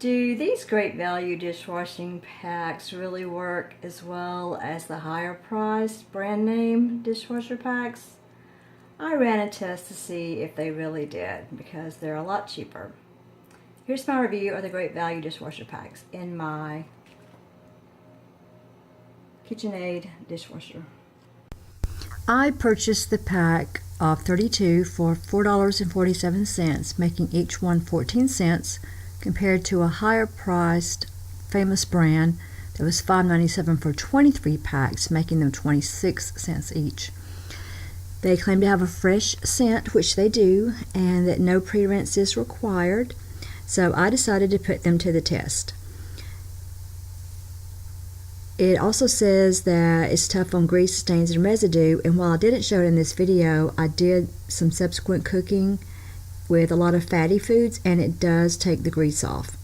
Do these Great Value dishwashing packs really work as well as the higher priced brand name dishwasher packs? I ran a test to see if they really did because they're a lot cheaper. Here's my review of the Great Value dishwasher packs in my KitchenAid dishwasher. I purchased the pack of 32 for $4.47, making each one 14 cents, compared to a higher priced famous brand that was $5.97 for 23 packs, making them 26 cents each. They claim to have a fresh scent, which they do, and that no pre-rinse is required, so I decided to put them to the test. It also says that it's tough on grease, stains, and residue, and while I didn't show it in this video, I did some subsequent cooking with a lot of fatty foods, and it does take the grease off.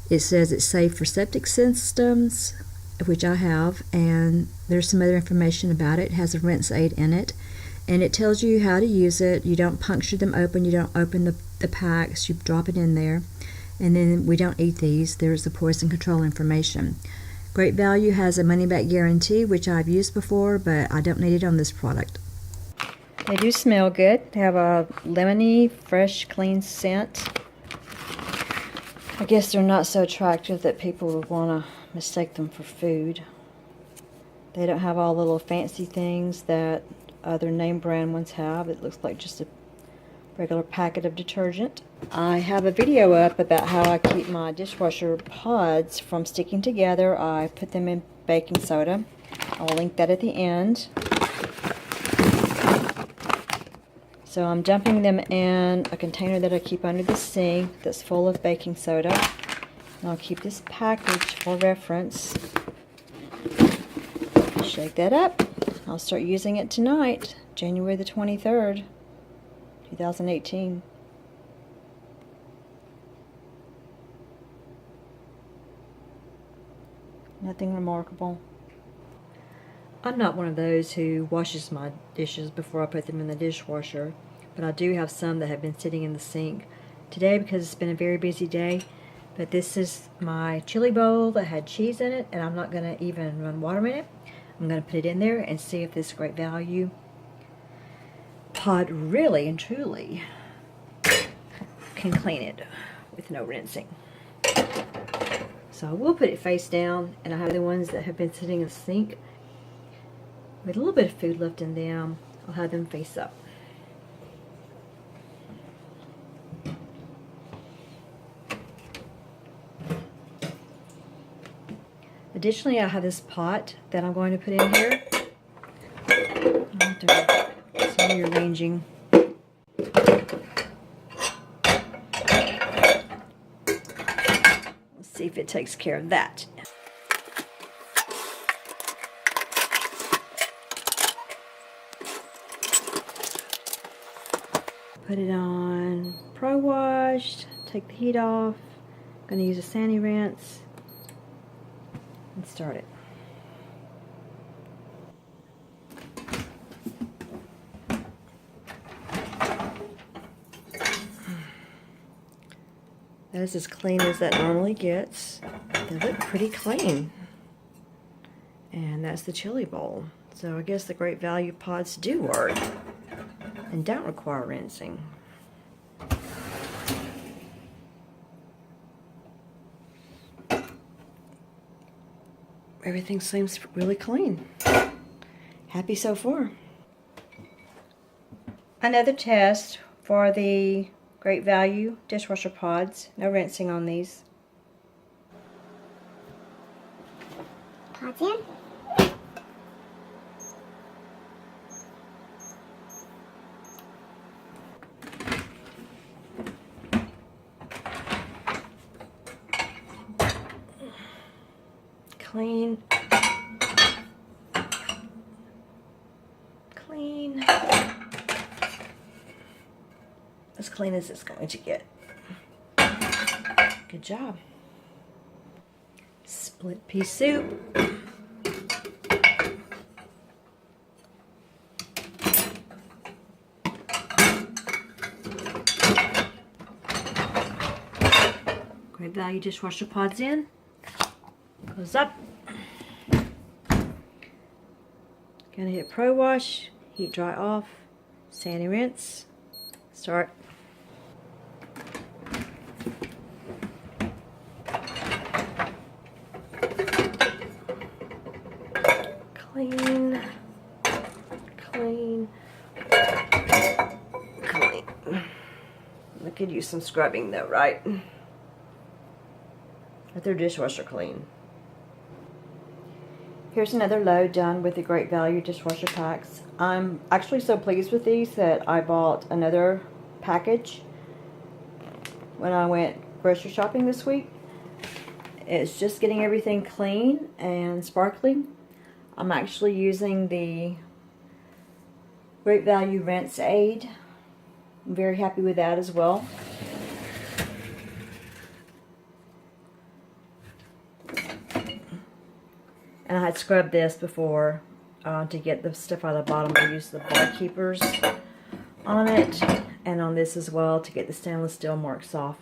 It says it's safe for septic systems, which I have, and there's some other information about it. It has a rinse aid in it, and it tells you how to use it. You don't puncture them open, you don't open the packs, you drop it in there, and then we don't eat these. There's the poison control information. Great Value has a money-back guarantee, which I've used before, but I don't need it on this product. They do smell good. They have a lemony, fresh, clean scent. I guess they're not so attractive that people would want to mistake them for food. They don't have all the little fancy things that other name brand ones have. It looks like just a regular packet of detergent. I have a video up about how I keep my dishwasher pods from sticking together. I put them in baking soda. I'll link that at the end. So I'm dumping them in a container that I keep under the sink that's full of baking soda. And I'll keep this package for reference. Shake that up. I'll start using it tonight, January the 23rd, 2018. Nothing remarkable. I'm not one of those who washes my dishes before I put them in the dishwasher, but I do have some that have been sitting in the sink today because it's been a very busy day. But this is my chili bowl that had cheese in it, and I'm not going to even run water in it. I'm going to put it in there and see if this Great Value pod really and truly can clean it with no rinsing. So I will put it face down, and I have the ones that have been sitting in the sink with a little bit of food left in them. I'll have them face up. Additionally, I have this pot that I'm going to put in here. I'll do some rearranging. Let's see if it takes care of that. Put it on Pro Wash, take the heat off. I'm going to use a sandy rinse and start it. That is as clean as that normally gets. They look pretty clean. And that's the chili bowl. So I guess the Great Value pods do work and don't require rinsing. Everything seems really clean. Happy so far. Another test for the Great Value dishwasher pods. No rinsing on these. Pods in. Clean. Clean. As clean as it's going to get. Good job. Split pea soup. Great Value Dishwasher Pods in. Close up. Gonna hit Pro Wash, heat dry off, sandy rinse, start. Clean, clean, clean. I could use some scrubbing though, right? Let their dishwasher clean. Here's another load done with the Great Value Dishwasher Pacs. I'm actually so pleased with these that I bought another package when I went grocery shopping this week. It's just getting everything clean and sparkling. I'm actually using the Great Value Rinse Aid. I'm very happy with that as well. And I had scrubbed this before to get the stuff out of the bottom. I used the bar keepers on it and on this as well to get the stainless steel marks off.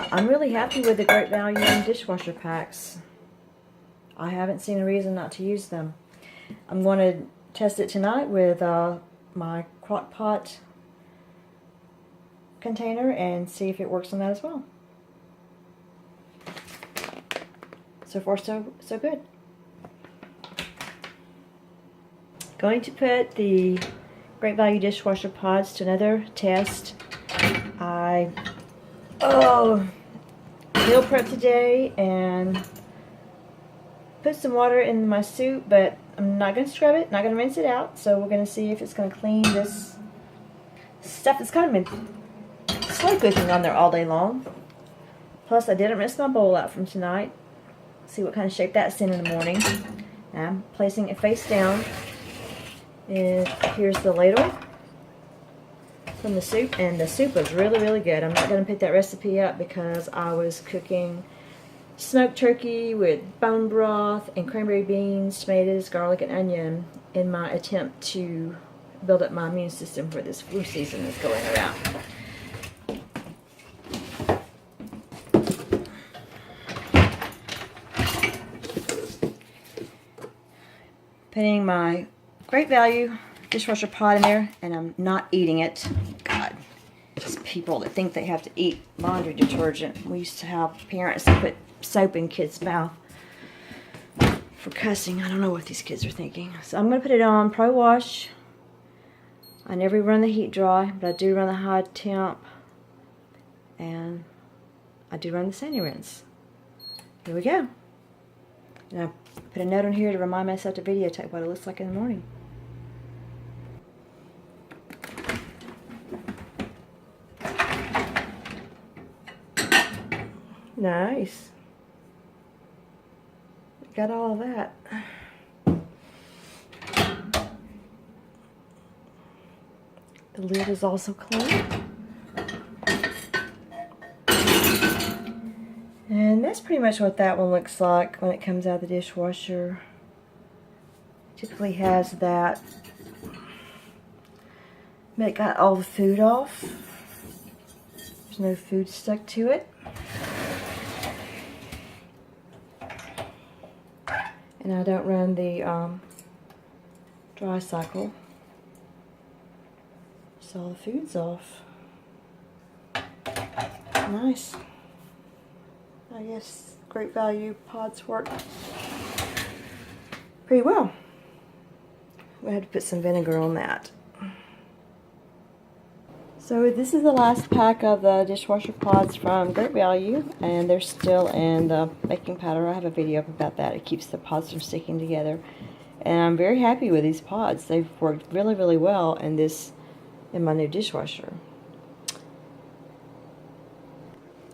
I'm really happy with the Great Value Dishwasher Pacs. I haven't seen a reason not to use them. I'm going to test it tonight with my crock pot container and see if it works on that as well. So far so good. Going to put the Great Value Dishwasher Pods to another test. I meal prep today and put some water in my soup, but I'm not going to scrub it, not going to rinse it out, so we're going to see if it's going to clean this stuff that's kind of been slow cooking on there all day long. Plus I didn't rinse my bowl out from tonight. See what kind of shape that's in the morning. Now I'm placing it face down. And here's the ladle from the soup, and the soup was really good. I'm not going to put that recipe up because I was cooking smoked turkey with bone broth and cranberry beans, tomatoes, garlic, and onion in my attempt to build up my immune system for this flu season that's going around. Putting my Great Value dishwasher pod in there, and I'm not eating it. God, these people that think they have to eat laundry detergent. We used to have parents that put soap in kids' mouth for cussing. I don't know what these kids are thinking. So I'm going to put it on Pro Wash. I never run the heat dry, but I do run the high temp, and I do run the sandy rinse. Here we go. And I put a note on here to remind myself to videotape what it looks like in the morning. Nice. Got all of that. The lid is also clean. And that's pretty much what that one looks like when it comes out of the dishwasher. Typically has that. But it got all the food off. There's no food stuck to it. And I don't run the dry cycle. So all the food's off. Nice. I guess Great Value pods work pretty well. We had to put some vinegar on that. So this is the last pack of the dishwasher pods from Great Value, and they're still in the baking powder. I have a video up about that. It keeps the pods from sticking together. And I'm very happy with these pods. They've worked really well in my new dishwasher.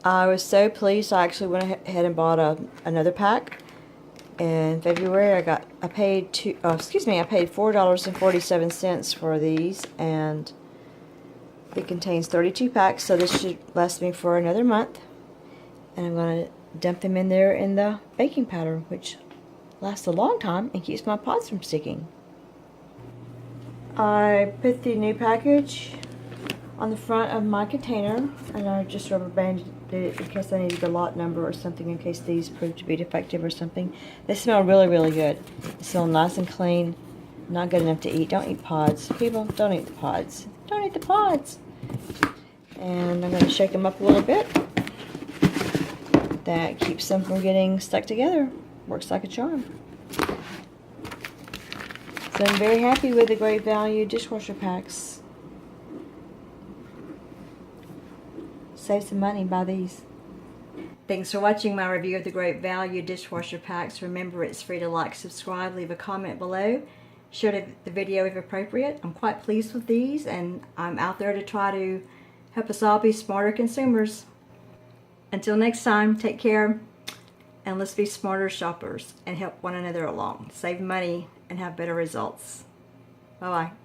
I was so pleased. I actually went ahead and bought another pack. In February, I paid $4.47 for these, and it contains 32 packs, so this should last me for another month. And I'm going to dump them in there in the baking powder, which lasts a long time and keeps my pods from sticking. I put the new package on the front of my container, and I just rubber banded in case I needed the lot number or something, in case these proved to be defective or something. They smell really, really good. They smell nice and clean. Not good enough to eat. Don't eat pods. People, don't eat the pods. Don't eat the pods. And I'm going to shake them up a little bit. That keeps them from getting stuck together. Works like a charm. So I'm very happy with the Great Value Dishwasher Pacs. Save some money, buy these. Thanks for watching my review of the Great Value Dishwasher Pacs. Remember, it's free to like, subscribe, leave a comment below. Share the video if appropriate. I'm quite pleased with these, and I'm out there to try to help us all be smarter consumers. Until next time, take care, and let's be smarter shoppers and help one another along. Save money and have better results. Bye-bye.